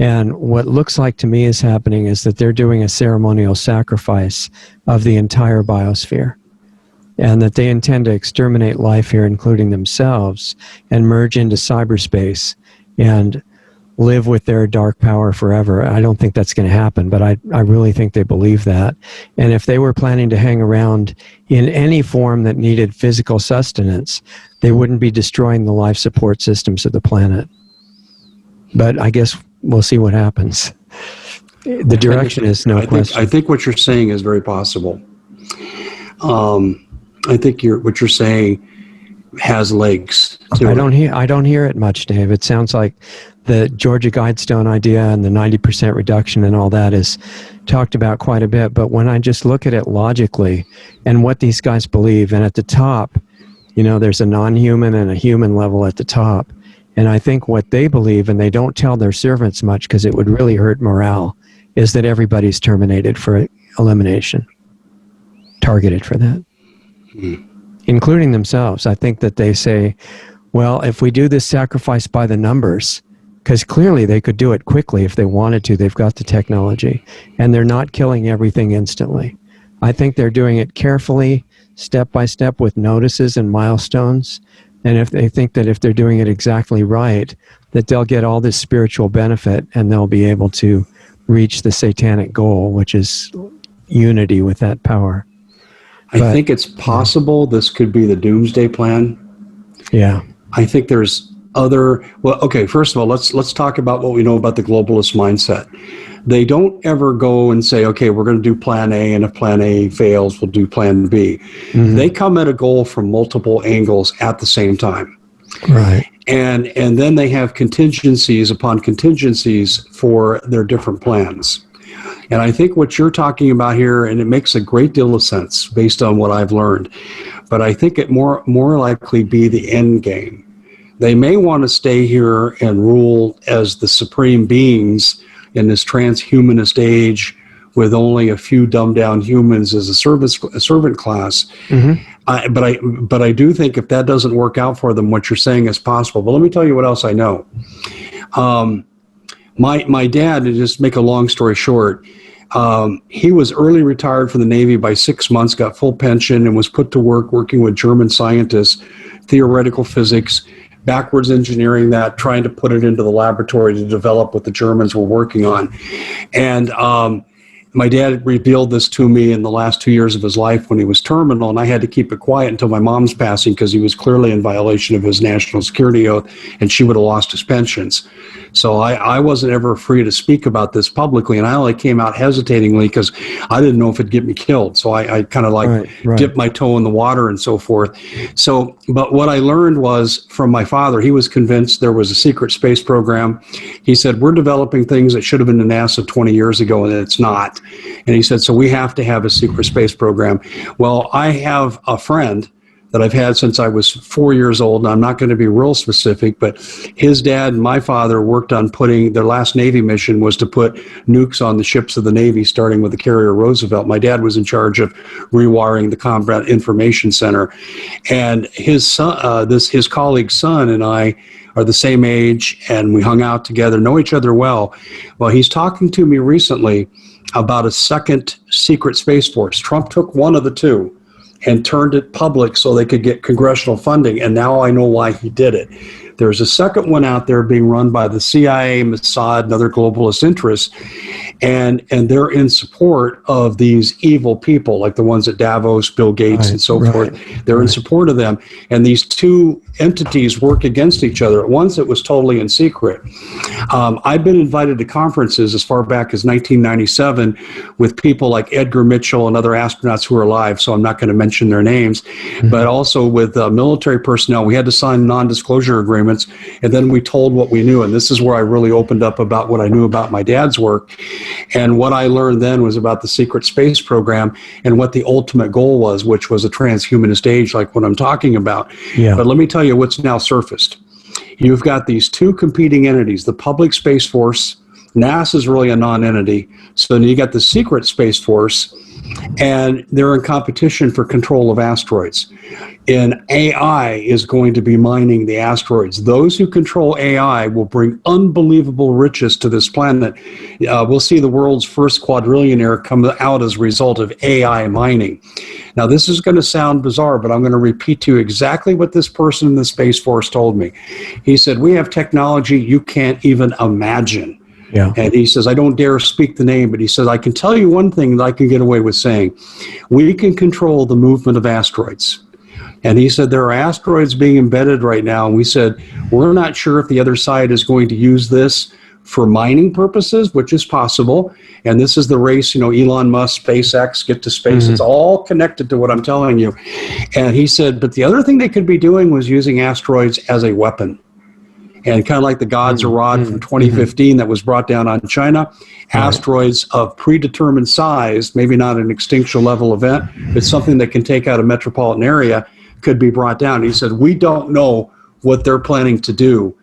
And what looks like to me is happening is that they're doing a ceremonial sacrifice of the entire biosphere, and that they intend to exterminate life here, including themselves, and merge into cyberspace and live with their dark power forever. I don't think that's going to happen, but I really think they believe that. And if they were planning to hang around in any form that needed physical sustenance, they wouldn't be destroying the life support systems of the planet. But I guess we'll see what happens. The direction is no question. I think what you're saying is very possible. I think what you're saying has legs to it. I don't hear it much, Dave. It sounds like the Georgia Guidestone idea and the 90% reduction and all that is talked about quite a bit. But when I just look at it logically and what these guys believe, and at the top, there's a non-human and a human level at the top. And I think what they believe, and they don't tell their servants much because it would really hurt morale, is that everybody's terminated for elimination, targeted for that, including themselves. I think that they say, well, if we do this sacrifice by the numbers, because clearly they could do it quickly if they wanted to, they've got the technology, and they're not killing everything instantly. I think they're doing it carefully, step by step, with notices and milestones. And if they think that if they're doing it exactly right, that they'll get all this spiritual benefit and they'll be able to reach the satanic goal, which is unity with that power. I think it's possible this could be the doomsday plan. Yeah. I think there's okay, first of all, let's talk about what we know about the globalist mindset. They don't ever go and say, okay, we're going to do plan A, and if plan A fails, we'll do plan B. Mm-hmm. They come at a goal from multiple angles at the same time. Right. And then they have contingencies upon contingencies for their different plans. And I think what you're talking about here, and it makes a great deal of sense based on what I've learned, but I think it more likely be the end game. They may want to stay here and rule as the supreme beings in this transhumanist age with only a few dumbed down humans as a servant class. Mm-hmm. But I do think if that doesn't work out for them, what you're saying is possible. But let me tell you what else I know. My dad, to just make a long story short, he was early retired from the Navy by 6 months, got full pension, and was put to work working with German scientists, theoretical physics, backwards engineering that, trying to put it into the laboratory to develop what the Germans were working on. And my dad revealed this to me in the last 2 years of his life when he was terminal, and I had to keep it quiet until my mom's passing because he was clearly in violation of his national security oath, and she would have lost his pensions. So I wasn't ever free to speak about this publicly, and I only came out hesitatingly because I didn't know if it'd get me killed. So I kind of dipped my toe in the water and so forth. So, but what I learned was from my father, he was convinced there was a secret space program. He said, we're developing things that should have been in NASA 20 years ago, and it's not. And he said, so we have to have a secret space program. Well, I have a friend that I've had since I was 4 years old, and I'm not going to be real specific, but his dad and my father worked on putting, their last Navy mission was to put nukes on the ships of the Navy, starting with the carrier Roosevelt. My dad was in charge of rewiring the Combat Information Center. And his son, his colleague's son and I are the same age, and we hung out together, know each other well. Well, he's talking to me recently about a second secret space force. Trump took one of the two and turned it public so they could get congressional funding, and now I know why he did it. There's a second one out there being run by the CIA, Mossad, and other globalist interests, and they're in support of these evil people, like the ones at Davos, Bill Gates, and so forth. They're in support of them, and these two entities work against each other. At once, it was totally in secret. I've been invited to conferences as far back as 1997 with people like Edgar Mitchell and other astronauts who are alive, so I'm not going to mention their names, but also with military personnel. We had to sign non-disclosure agreements, and then we told what we knew, and this is where I really opened up about what I knew about my dad's work. And what I learned then was about the secret space program and what the ultimate goal was, which was a transhumanist age like what I'm talking about. Yeah. But let me tell you what's now surfaced. You've got these two competing entities, the public Space Force NASA is really a non-entity. So then you got the secret Space Force, and they're in competition for control of asteroids. And AI is going to be mining the asteroids. Those who control AI will bring unbelievable riches to this planet. We'll see the world's first quadrillionaire come out as a result of AI mining. Now, this is going to sound bizarre, but I'm going to repeat to you exactly what this person in the Space Force told me. He said, we have technology you can't even imagine. Yeah. And he says, I don't dare speak the name, but he says, I can tell you one thing that I can get away with saying. We can control the movement of asteroids. And he said, there are asteroids being embedded right now. And we said, we're not sure if the other side is going to use this for mining purposes, which is possible. And this is the race, Elon Musk, SpaceX, get to space. It's all connected to what I'm telling you. And he said, but the other thing they could be doing was using asteroids as a weapon. And kind of like the God's Rod from 2015 that was brought down on China, asteroids of predetermined size, maybe not an extinction level event, but something that can take out a metropolitan area, could be brought down. He said, we don't know what they're planning to do.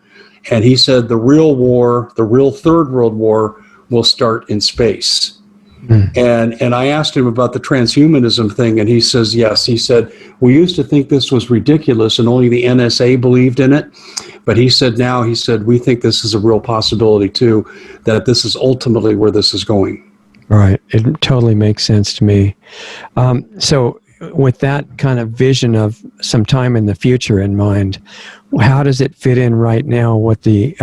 And he said the real war, the real Third World War, will start in space. And I asked him about the transhumanism thing, and he says, yes. He said, we used to think this was ridiculous and only the NSA believed in it. But he said, we think this is a real possibility too, that this is ultimately where this is going. Right. It totally makes sense to me. So with that kind of vision of some time in the future in mind, how does it fit in right now what the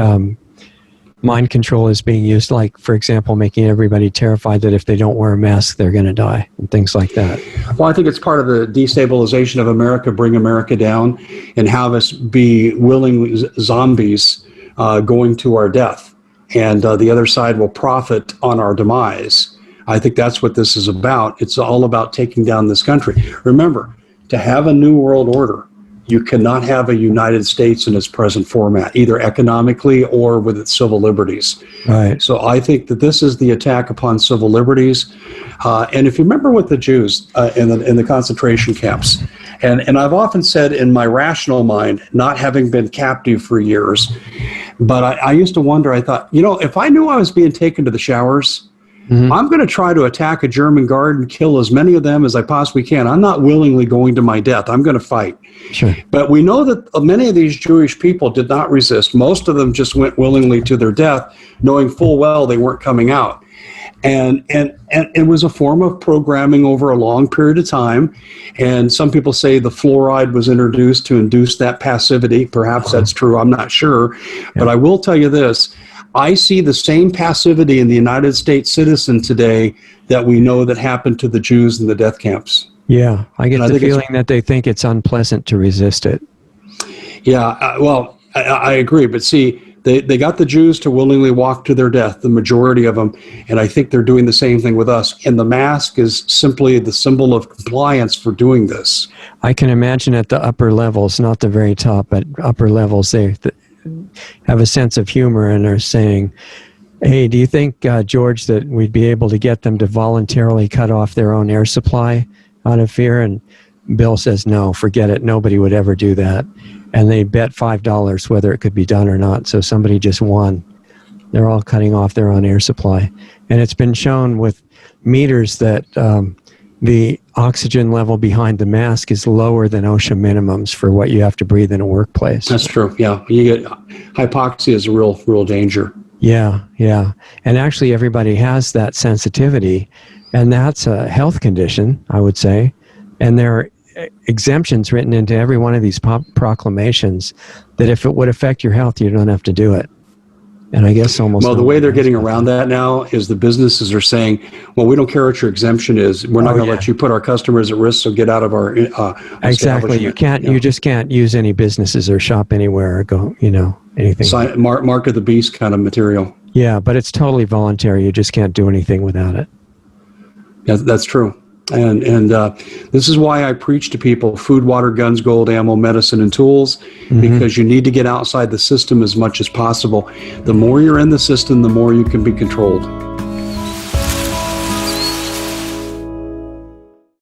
mind control is being used, like, for example, making everybody terrified that if they don't wear a mask, they're going to die, and things like that? Well, I think it's part of the destabilization of America, bring America down, and have us be willing zombies going to our death. And the other side will profit on our demise. I think that's what this is about. It's all about taking down this country. Remember, to have a new world order, you cannot have a United States in its present format, either economically or with its civil liberties. Right. So I think that this is the attack upon civil liberties. And if you remember with the Jews in the concentration camps, and I've often said in my rational mind, not having been captive for years, but I used to wonder, I thought, if I knew I was being taken to the showers, I'm going to try to attack a German guard and kill as many of them as I possibly can. I'm not willingly going to my death. I'm going to fight. Sure. But we know that many of these Jewish people did not resist. Most of them just went willingly to their death, knowing full well they weren't coming out. And it was a form of programming over a long period of time. And some people say the fluoride was introduced to induce that passivity. Perhaps that's true. I'm not sure. Yeah. But I will tell you this. I see the same passivity in the United States citizen today that we know that happened to the Jews in the death camps. Yeah, I get the feeling that they think it's unpleasant to resist it. Yeah, well, I agree. But see, they got the Jews to willingly walk to their death, the majority of them, and I think they're doing the same thing with us. And the mask is simply the symbol of compliance for doing this. I can imagine at the upper levels, not the very top, but upper levels, they have a sense of humor and are saying, hey, do you think, George, that we'd be able to get them to voluntarily cut off their own air supply out of fear? And Bill says, no, forget it. Nobody would ever do that. And they bet $5 whether it could be done or not. So somebody just won. They're all cutting off their own air supply. And it's been shown with meters that the oxygen level behind the mask is lower than OSHA minimums for what you have to breathe in a workplace. That's true. Yeah. You get hypoxia is a real danger. Yeah. And actually everybody has that sensitivity, and that's a health condition, I would say. And there are exemptions written into every one of these proclamations that if it would affect your health, you don't have to do it. And I guess almost... Well, the way they're getting around that now is the businesses are saying, well, we don't care what your exemption is. We're not going to let you put our customers at risk, so get out of our exactly. You can't. Yeah. You just can't use any businesses or shop anywhere or go, anything. Mark of the beast kind of material. Yeah, but it's totally voluntary. You just can't do anything without it. Yeah, that's true. And this is why I preach to people food, water, guns, gold, ammo, medicine, and tools, because you need to get outside the system as much as possible. The more you're in the system, the more you can be controlled.